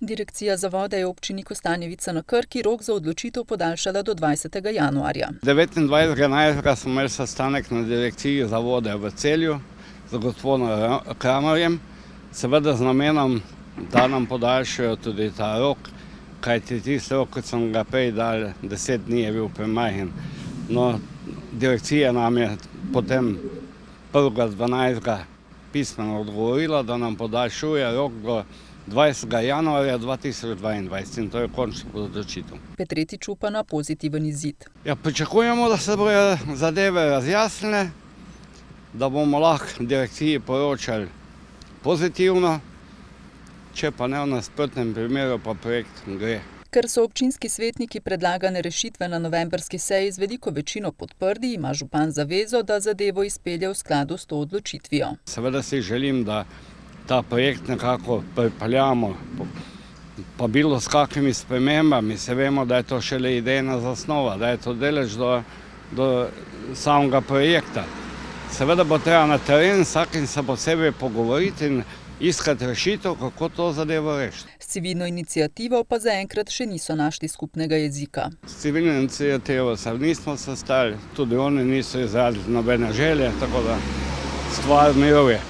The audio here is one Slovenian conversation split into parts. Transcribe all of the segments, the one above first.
Direkcija za vode je občini Kostanjevica na Krki rok za odločitev podaljšala do 20. januarja. 29.11. smo imeli sestanek na Direkciji za vode v Celju z gospodom Kramarjem, seveda z namenom, da nam podaljšajo tudi ta rok, kajti tisti rok, kot sem ga prej dal, 10 dni je bil premajhen. No, direkcija nam je potem 1.12. pismeno odgovorila, da nam podaljšuje rok do 20. januarja 2022 in to je končna odločitev. Petretič upa na pozitiven izid. Ja, pričakujemo, da se bodo zadeve razjasnile, da bomo lahko direkciji poročali pozitivno, če pa ne v nasprotnem primeru, pa projekt gre. Ker so občinski svetniki predlagane rešitve na novembrski seji z veliko večino podprli, ima župan zavezo, da zadevo izpelje v skladu s to odločitvijo. Seveda si želim, da ta projekt nekako pripeljamo, pa bilo s kakimi spremembami, se vemo, da je to šele idejna zasnova, da je to delež do samega projekta. Seveda bo treba na teren vsakim se posebej pogovoriti in iskati rešitev, kako to zadevo rešiti. S civilno inicijativo pa zaenkrat še niso našli skupnega jezika. S civilno inicijativo se nismo sestali, tudi oni niso izrazili nobene želje, tako da stvar miruje.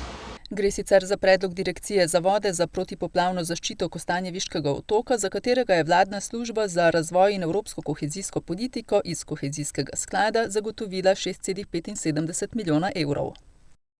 Gre sicer za predlog Direkcije za vode za protipoplavno zaščito Kostanjeviškega otoka, za katerega je vladna služba za razvoj in evropsko kohezijsko politiko iz kohezijskega sklada zagotovila 6,75 milijona evrov.